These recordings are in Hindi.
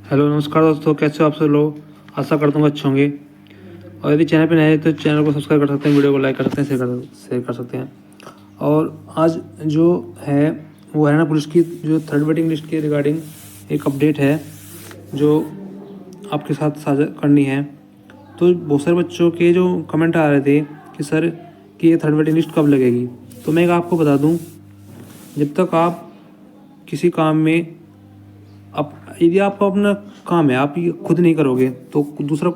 हेलो नमस्कार दोस्तों, कैसे हो आप सब लोग। आशा करता हूँ अच्छे होंगे। और यदि चैनल पे नए हैं तो चैनल को सब्सक्राइब कर सकते हैं, वीडियो को लाइक कर सकते हैं, शेयर कर सकते हैं। और आज जो है वो हरियाणा पुलिस की जो थर्ड वेटिंग लिस्ट के रिगार्डिंग एक अपडेट है जो आपके साथ साझा करनी है। तो बहुत सारे बच्चों के जो कमेंट आ रहे थे कि सर कि ये थर्ड वेटिंग लिस्ट कब लगेगी। तो मैं आपको बता दूँ, जब तक आप किसी काम में अब यदि आपका अपना काम है, आप ये खुद नहीं करोगे तो दूसरा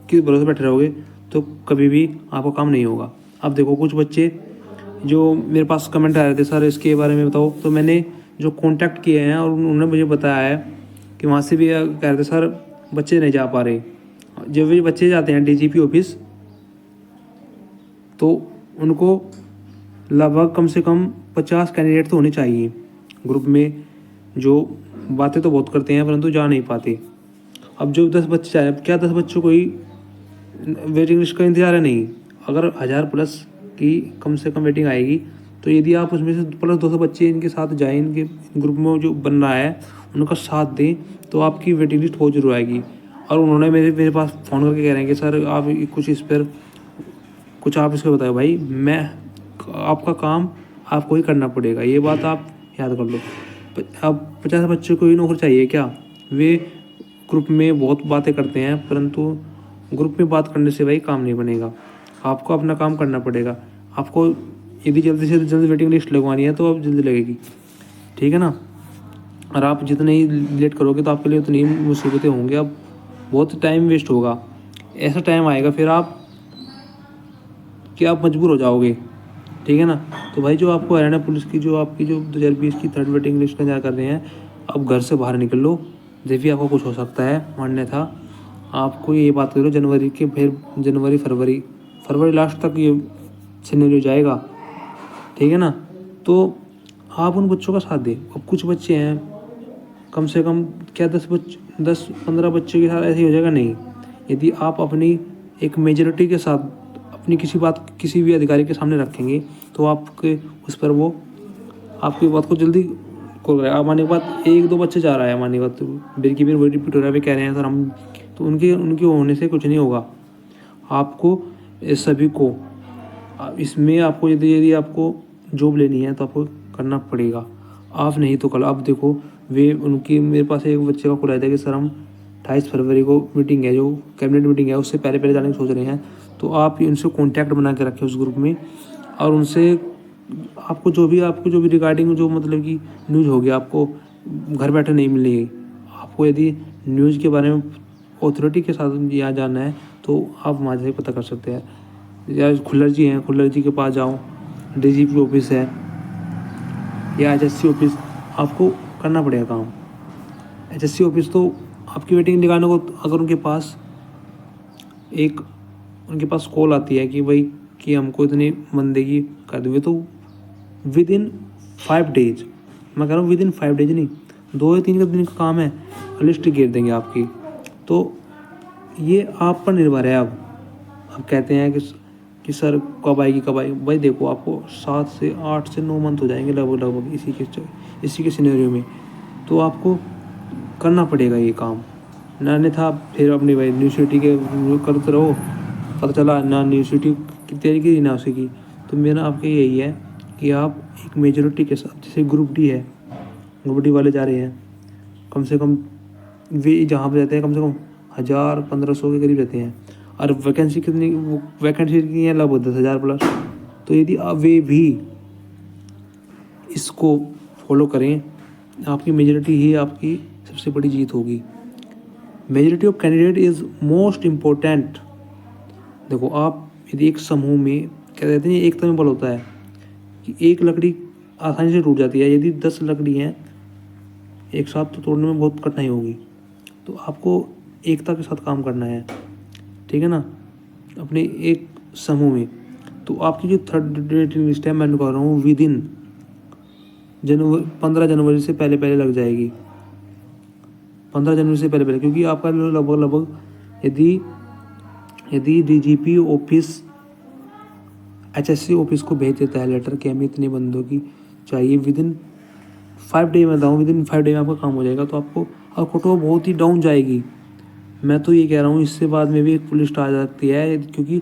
के भरोसे बैठे रहोगे तो कभी भी आपका काम नहीं होगा। अब देखो, कुछ बच्चे जो मेरे पास कमेंट आ रहे थे सर इसके बारे में बताओ, तो मैंने जो कांटेक्ट किए हैं और उन्होंने मुझे बताया है कि वहाँ से भी कह रहे थे सर बच्चे नहीं जा पा रहे। जब भी बच्चे जाते हैं डीजीपी ऑफिस तो उनको लगभग कम से कम 50 कैंडिडेट तो होने चाहिए ग्रुप में, जो बातें तो बहुत करते हैं परंतु जा नहीं पाते। अब जो 10 बच्चे आए, क्या 10 बच्चों को ही वेटिंग लिस्ट का इंतजार है? नहीं। अगर 1000 प्लस की कम से कम वेटिंग आएगी तो यदि आप उसमें से प्लस 200 बच्चे इनके साथ जाएं, इनके ग्रुप में जो बन रहा है उनका साथ दें, तो आपकी वेटिंग लिस्ट बहुत जरूर आएगी। और उन्होंने मेरे पास फ़ोन करके कह रहे हैं कि सर आप कुछ इस पर कुछ आप इसको बताओ। भाई मैं आपका काम आपको ही करना पड़ेगा, ये बात आप याद कर लो। अब 50 बच्चों को ही नौकरी चाहिए क्या? वे ग्रुप में बहुत बातें करते हैं परंतु ग्रुप में बात करने से भाई काम नहीं बनेगा। आपको अपना काम करना पड़ेगा। आपको यदि जल्दी से जल्दी वेटिंग लिस्ट लगवानी है तो अब जल्दी लगेगी, ठीक है ना। और आप जितने ही लेट करोगे तो आपके लिए उतनी ही मुसीबतें होंगी, अब बहुत टाइम वेस्ट होगा। ऐसा टाइम आएगा फिर आप कि आप मजबूर हो जाओगे, ठीक है ना। तो भाई जो आपको हरियाणा पुलिस की जो आपकी जो 2020 की थर्ड वेटिंग लिस्ट का इंतजार कर रहे हैं, अब घर से बाहर निकल लो, जब भी आपको कुछ हो सकता है। मान्य था आपको ये बात करो जनवरी के, फिर जनवरी फरवरी लास्ट तक ये सिनेरियो जाएगा, ठीक है ना। तो आप उन बच्चों का साथ दें। अब कुछ बच्चे हैं, कम से कम क्या 10-15 बच्चों के साथ ऐसे ही हो जाएगा? नहीं। यदि आप अपनी एक मेजोरिटी के साथ अपनी किसी बात किसी भी अधिकारी के सामने रखेंगे तो आपके उस पर वो आपकी बात को जल्दी को आप मानिए बात, 1-2 बच्चे जा रहा है मानिए बात, तो फिर की फिर वही रिपीट हो रहा है, वे कह रहे हैं सर हम, तो उनके होने से कुछ नहीं होगा। आपको सभी को इसमें आपको यदि आपको जॉब लेनी है तो आपको करना पड़ेगा। आप नहीं तो कल आप देखो, वे उनकी मेरे पास एक बच्चे का कॉल आया था कि सर हम 28 फरवरी को मीटिंग है, जो कैबिनेट मीटिंग है उससे पहले पहले जाने की सोच रहे हैं। तो आप उनसे कॉन्टैक्ट बना के रखें उस ग्रुप में, और उनसे आपको जो भी रिगार्डिंग जो मतलब कि न्यूज़ होगी आपको घर बैठे नहीं मिलेगी। आपको यदि न्यूज़ के बारे में अथॉरिटी के साथ यहाँ जाना है तो आप वहाँ से पता कर सकते हैं। या खुल्लर जी के पास जाओ, डीजीपी ऑफिस है या एचएससी ऑफिस, आपको करना पड़ेगा काम। एचएससी ऑफिस तो आपकी वेटिंग निकालने को, अगर उनके पास कॉल आती है कि भाई कि हमको इतने बंदे की कर दोगे, तो विद इन 5 डेज, मैं कह रहा हूँ विद इन 5 डेज नहीं, 2 या 3 दिन का काम है, लिस्ट घेर देंगे आपकी। तो ये आप पर निर्भर है। अब कहते हैं कि सर कब आएगी भाई देखो, आपको 7 से 8 से 9 मंथ हो जाएंगे लगभग इसी के सिनेरियो में। तो आपको करना पड़ेगा ये काम, ना अन्यथा फिर अपनी भाई यूनिवर्सिटी के करते रहो, पता चला ना यूनिवर्सिटी की तैयारी की ना उसी की। तो मेरा आपके यही है कि आप एक मेजोरिटी के साथ, जैसे ग्रुप डी है, ग्रुप डी वाले जा रहे हैं, कम से कम वे जहाँ पर रहते हैं कम से कम 1000-1500 के करीब रहते हैं, और वैकेंसी कितनी है? लगभग 10,000 प्लस। तो यदि आप वे भी इसको फॉलो करें, आपकी मेजोरिटी ही आपकी सबसे बड़ी जीत होगी। Majority of candidate is most important. देखो, आप यदि एक समूह में, क्या कहते हैं, एकता में बल होता है कि एक लकड़ी आसानी से टूट जाती है, यदि 10 लकड़ी हैं एक साथ तो तोड़ने में बहुत कठिनाई होगी। तो आपको एकता के साथ काम करना है, ठीक है ना, अपने एक समूह में। तो आपकी जो थर्ड वेटिंग लिस्ट है, मैं कह रहा हूँ विद इन 15 जनवरी से पहले पहले लग जाएगी। 15 जनवरी से पहले पहले, क्योंकि आपका लगभग यदि डीजीपी ऑफिस एचएससी ऑफिस को भेज देता है लेटर कि हमें इतने बंदों की चाहिए, विद इन 5 डे में बताऊँ, विद इन 5 डे में आपका काम हो जाएगा। तो आपको और कटो बहुत ही डाउन जाएगी। मैं तो ये कह रहा हूँ इससे बाद में भी एक फुल लिस्ट आ सकती है, क्योंकि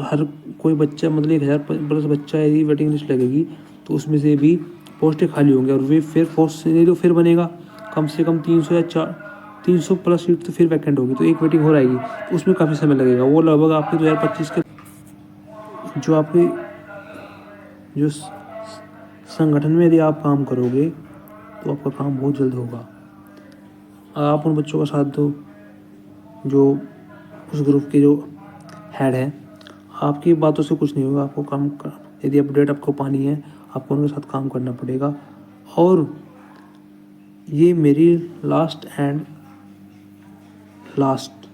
हर कोई बच्चा मतलब 1000 प्लस बच्चा यदि वेटिंग लिस्ट लगेगी तो उसमें से भी पोस्टें खाली होंगी और वे फिर फोर्थ सिनेरियो फिर बनेगा। कम से कम 300 या 300 प्लस सीट तो फिर वैकेंट होगी, तो एक वेटिंग हो रहेगी, तो उसमें काफ़ी समय लगेगा। वो लगभग आपके 2025 के जो आपके जो संगठन में यदि आप काम करोगे तो आपका काम बहुत जल्द होगा। आप उन बच्चों का साथ दो जो उस ग्रुप के जो हेड है। आपकी बातों से कुछ नहीं होगा, आपको काम कर, यदि अपडेट आपको पानी है आपको उनके साथ काम करना पड़ेगा। और ये मेरी लास्ट एंड लास्ट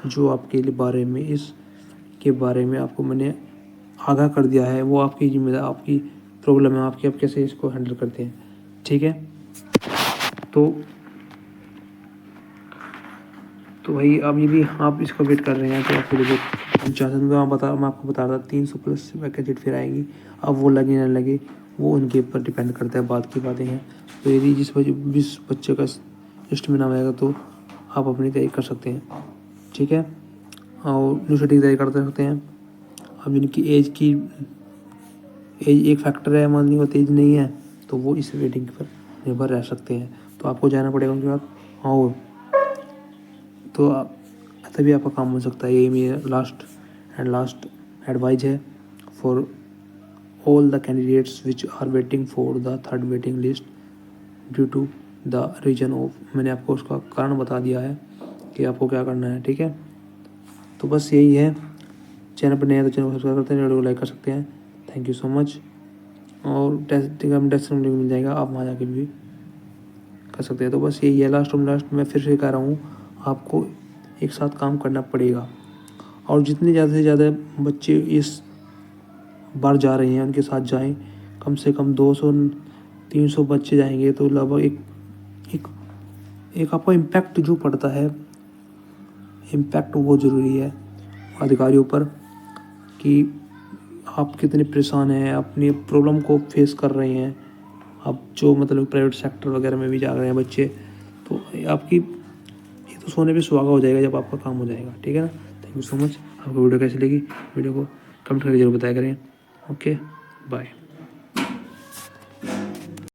जो आपके लिए बारे में इसके बारे में आपको मैंने आगाह कर दिया है, वो आपकी जिम्मेदारी, आपकी प्रॉब्लम है, आपकी आप कैसे इसको हैंडल करते हैं। ठीक है, तो भाई अब यदि आप इसका वेट कर रहे हैं तो आपको देखो मैं आपको बता रहा था 300 प्लस वैकेंसी फिर आएंगी। अब वो लगे ना लगे वो उनके ऊपर डिपेंड करता है, बात की बातें हैं। तो यदि जिस बच्चे का लिस्ट में नाम आएगा तो आप अपनी तैयारी कर सकते हैं। ठीक है, और यूनिवर्सिटी की तैयारी कर सकते हैं। अब इनकी एज एक फैक्टर है, मान ली एज नहीं है तो वो इस वेटिंग पर निर्भर रह सकते हैं। तो आपको जाना पड़ेगा उनके बाद, और तो तभी आपका काम हो सकता है। यही मेरा लास्ट एडवाइस है for all the candidates which are waiting for the third waiting list due to the reason of. मैंने आपको उसका कारण बता दिया है कि आपको क्या करना है। ठीक है, तो बस यही है। चैनल पर नए हैं तो चैनल को सब्सक्राइब करते हैं, वीडियो को लाइक कर सकते हैं। Thank you so much. और डिस्क्रिप्शन लिंक मिल जाएगा, आप वहाँ जाके भी कर सकते हैं। तो बस यही है, लास्ट मैं फिर से कह रहा हूँ, आपको एक साथ काम करना पड़ेगा। और जितने ज़्यादा से ज़्यादा बच्चे इस बार जा रहे हैं उनके साथ जाएं। कम से कम 200-300 बच्चे जाएंगे तो लगभग एक आपका इम्पैक्ट जो पड़ता है, इम्पैक्ट बहुत ज़रूरी है अधिकारियों पर, कि आप कितने परेशान हैं, अपनी प्रॉब्लम को फेस कर रहे हैं। आप जो मतलब प्राइवेट सेक्टर वगैरह में भी जा रहे हैं बच्चे, तो आपकी ये तो सोने पे सुहागा हो जाएगा जब आपका काम हो जाएगा। ठीक है ना, थैंक यू सो मच। आपको वीडियो कैसी लगी, वीडियो को कमेंट करके जरूर बताया करें। Okay, bye.